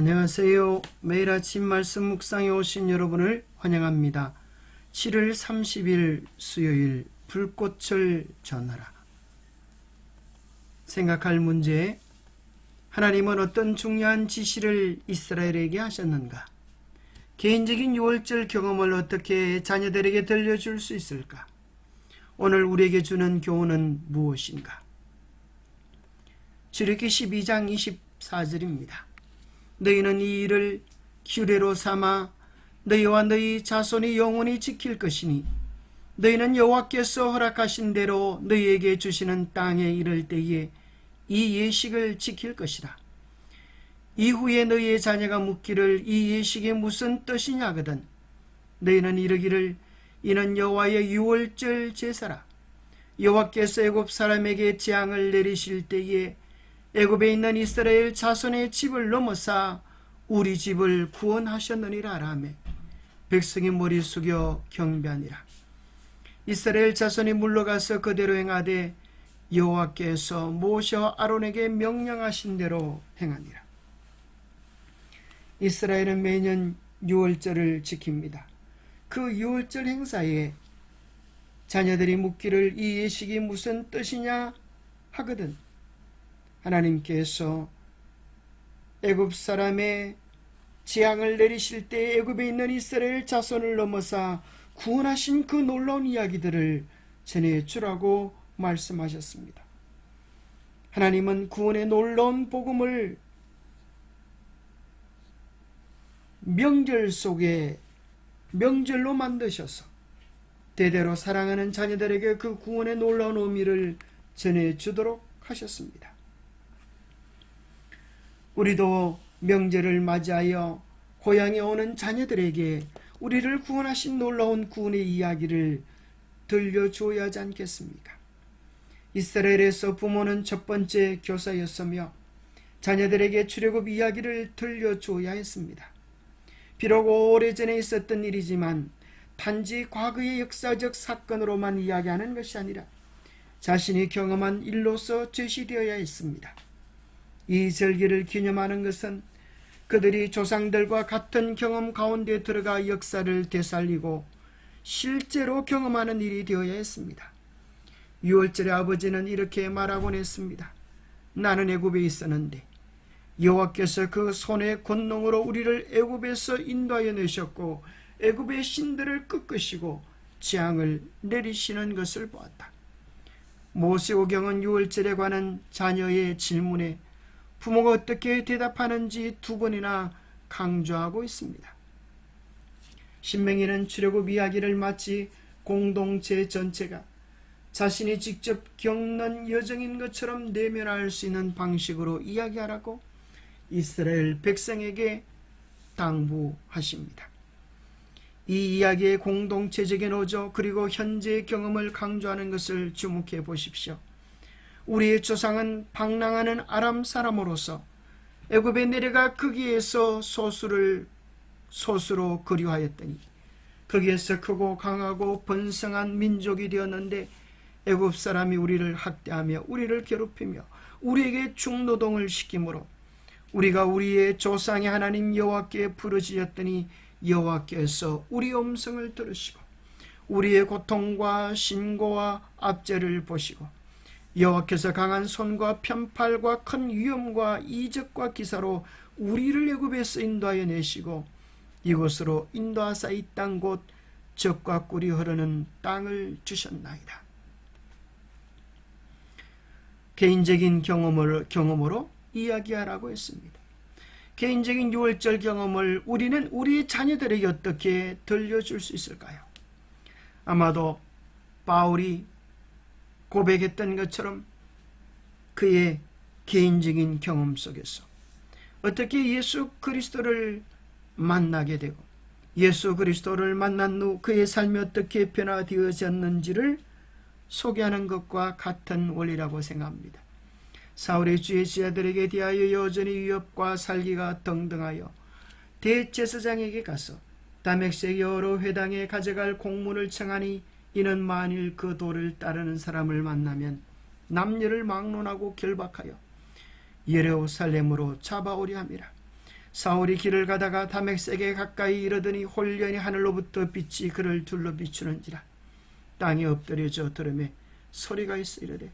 안녕하세요. 매일 아침 말씀 묵상에 오신 여러분을 환영합니다. 7월 30일 수요일 불꽃을 전하라. 생각할 문제: 하나님은 어떤 중요한 지시를 이스라엘에게 하셨는가? 개인적인 유월절 경험을 어떻게 자녀들에게 들려줄 수 있을까? 오늘 우리에게 주는 교훈은 무엇인가? 출애굽기 12장 24절입니다. 너희는 이 일을 규례로 삼아 너희와 너희 자손이 영원히 지킬 것이니 너희는 여호와께서 허락하신 대로 너희에게 주시는 땅에 이를 때에 이 예식을 지킬 것이라. 이후에 너희의 자녀가 묻기를 이 예식이 무슨 뜻이냐 하거든 너희는 이르기를 이는 여호와의 유월절 제사라. 여호와께서 애굽 사람에게 재앙을 내리실 때에 애굽에 있는 이스라엘 자손의 집을 넘어사 우리 집을 구원하셨느니라 라며 백성이 머리 숙여 경배하니라. 이스라엘 자손이 물러가서 그대로 행하되 여호와께서 모세와 아론에게 명령하신 대로 행하니라. 이스라엘은 매년 유월절을 지킵니다. 그 유월절 행사에 자녀들이 묻기를 이 예식이 무슨 뜻이냐 하거든 하나님께서 애굽 사람의 재앙을 내리실 때 애굽에 있는 이스라엘 자손을 넘어사 구원하신 그 놀라운 이야기들을 전해주라고 말씀하셨습니다. 하나님은 구원의 놀라운 복음을 명절 속에 명절로 만드셔서 대대로 사랑하는 자녀들에게 그 구원의 놀라운 의미를 전해주도록 하셨습니다. 우리도 명절을 맞이하여 고향에 오는 자녀들에게 우리를 구원하신 놀라운 구원의 이야기를 들려주어야 하지 않겠습니까? 이스라엘에서 부모는 첫 번째 교사였으며 자녀들에게 출애굽 이야기를 들려주어야 했습니다. 비록 오래전에 있었던 일이지만 단지 과거의 역사적 사건으로만 이야기하는 것이 아니라 자신이 경험한 일로서 제시되어야 했습니다. 이 절기를 기념하는 것은 그들이 조상들과 같은 경험 가운데 들어가 역사를 되살리고 실제로 경험하는 일이 되어야 했습니다. 유월절의 아버지는 이렇게 말하곤 했습니다. 나는 애굽에 있었는데 여호와께서 그 손의 권능으로 우리를 애굽에서 인도하여 내셨고 애굽의 신들을 꺾으시고 재앙을 내리시는 것을 보았다. 모세오경은 유월절에 관한 자녀의 질문에 부모가 어떻게 대답하는지 두 번이나 강조하고 있습니다. 신명기는 출애굽 이야기를 마치 공동체 전체가 자신이 직접 겪는 여정인 것처럼 내면할 수 있는 방식으로 이야기하라고 이스라엘 백성에게 당부하십니다. 이 이야기의 공동체적인 어조 그리고 현재의 경험을 강조하는 것을 주목해 보십시오. 우리의 조상은 방랑하는 아람 사람으로서 애굽에 내려가 거기에서 소수로 거류하였더니 거기에서 크고 강하고 번성한 민족이 되었는데 애굽 사람이 우리를 학대하며 우리를 괴롭히며 우리에게 중노동을 시키므로 우리가 우리의 조상의 하나님 여호와께 부르짖었더니 여호와께서 우리 음성을 들으시고 우리의 고통과 신고와 압제를 보시고 여호와께서 강한 손과 편팔과 큰 위험과 이적과 기사로 우리를 애굽에서 인도하여 내시고 이곳으로 인도하사 이 땅 곧 젖과 꿀이 흐르는 땅을 주셨나이다. 개인적인 경험으로 이야기하라고 했습니다. 개인적인 유월절 경험을 우리는 우리 자녀들에게 어떻게 들려줄 수 있을까요? 아마도 바울이 고백했던 것처럼 그의 개인적인 경험 속에서 어떻게 예수 그리스도를 만나게 되고 예수 그리스도를 만난 후 그의 삶이 어떻게 변화되어졌는지를 소개하는 것과 같은 원리라고 생각합니다. 사울의 주의 제자들에게 대하여 여전히 위협과 살기가 등등하여 대제사장에게 가서 다메섹 여러 회당에 가져갈 공문을 청하니 이는 만일 그 도를 따르는 사람을 만나면 남녀를 막론하고 결박하여 예루살렘으로 잡아오려 함이라. 사울이 길을 가다가 다메섹에 가까이 이르더니 홀연히 하늘로부터 빛이 그를 둘러 비추는지라. 땅에 엎드려져 들음에 소리가 있어 이르되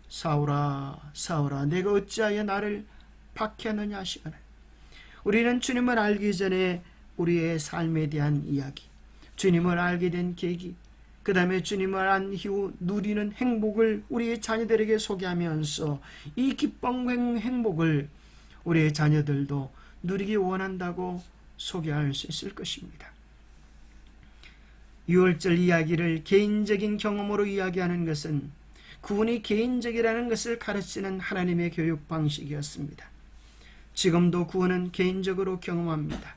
사울아 사울아 내가 어찌하여 나를 박해하느냐 하시거늘. 우리는 주님을 알기 전에 우리의 삶에 대한 이야기, 주님을 알게 된 계기, 그 다음에 주님을 안 이후 누리는 행복을 우리의 자녀들에게 소개하면서 이 기쁨 행복을 우리의 자녀들도 누리기 원한다고 소개할 수 있을 것입니다. 유월절 이야기를 개인적인 경험으로 이야기하는 것은 구원이 개인적이라는 것을 가르치는 하나님의 교육 방식이었습니다. 지금도 구원은 개인적으로 경험합니다.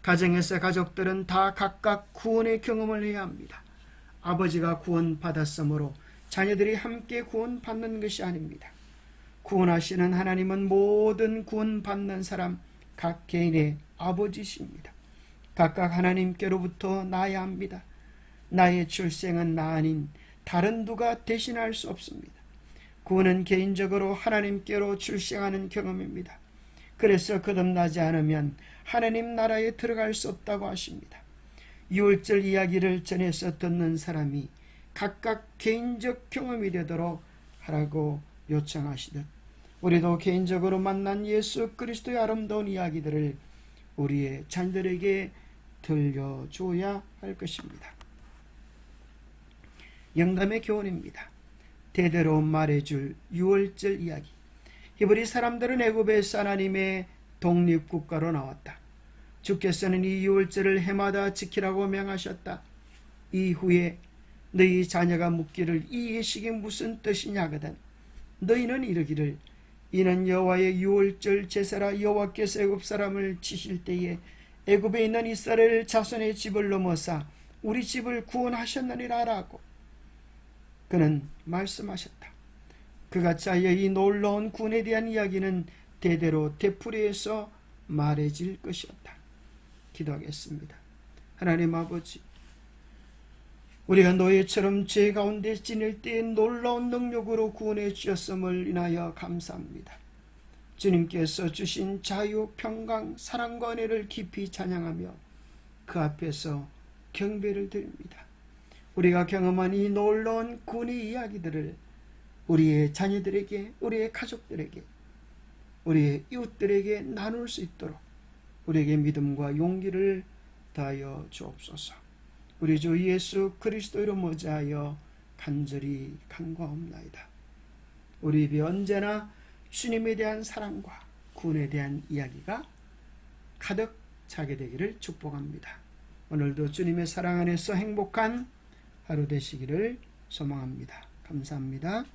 가정에서 가족들은 다 각각 구원의 경험을 해야 합니다. 아버지가 구원받았으므로 자녀들이 함께 구원받는 것이 아닙니다. 구원하시는 하나님은 모든 구원받는 사람 각 개인의 아버지십니다. 각각 하나님께로부터 나야 합니다. 나의 출생은 나 아닌 다른 누가 대신할 수 없습니다. 구원은 개인적으로 하나님께로 출생하는 경험입니다. 그래서 거듭나지 않으면 하나님 나라에 들어갈 수 없다고 하십니다. 유월절 이야기를 전해서 듣는 사람이 각각 개인적 경험이 되도록 하라고 요청하시듯 우리도 개인적으로 만난 예수 그리스도의 아름다운 이야기들을 우리의 자녀들에게 들려줘야 할 것입니다. 영감의 교훈입니다. 대대로 말해줄 유월절 이야기. 히브리 사람들은 애굽에서 하나님의 독립국가로 나왔다. 주께서는 이 유월절을 해마다 지키라고 명하셨다. 이후에 너희 자녀가 묻기를 이 예식이 무슨 뜻이냐 하거든 너희는 이르기를 이는 여호와의 유월절 제사라. 여호와께서 애굽 사람을 치실 때에 애굽에 있는 이스라엘 자손의 집을 넘어사 우리 집을 구원하셨느니라 라고 그는 말씀하셨다. 그같이 하여 이 놀라운 구원에 대한 이야기는 대대로 되풀이해서 말해질 것이었다. 기도하겠습니다. 하나님 아버지, 우리가 노예처럼 죄 가운데 지낼 때에 놀라운 능력으로 구원해 주셨음을 인하여 감사합니다. 주님께서 주신 자유, 평강, 사랑과 은혜를 깊이 찬양하며 그 앞에서 경배를 드립니다. 우리가 경험한 이 놀라운 구원의 이야기들을 우리의 자녀들에게, 우리의 가족들에게, 우리의 이웃들에게 나눌 수 있도록 우리에게 믿음과 용기를 다하여 주옵소서. 우리 주 예수 그리스도로 모자하여 간절히 간구하옵나이다. 우리 입이 언제나 주님에 대한 사랑과 구원에 대한 이야기가 가득 차게 되기를 축복합니다. 오늘도 주님의 사랑 안에서 행복한 하루 되시기를 소망합니다. 감사합니다.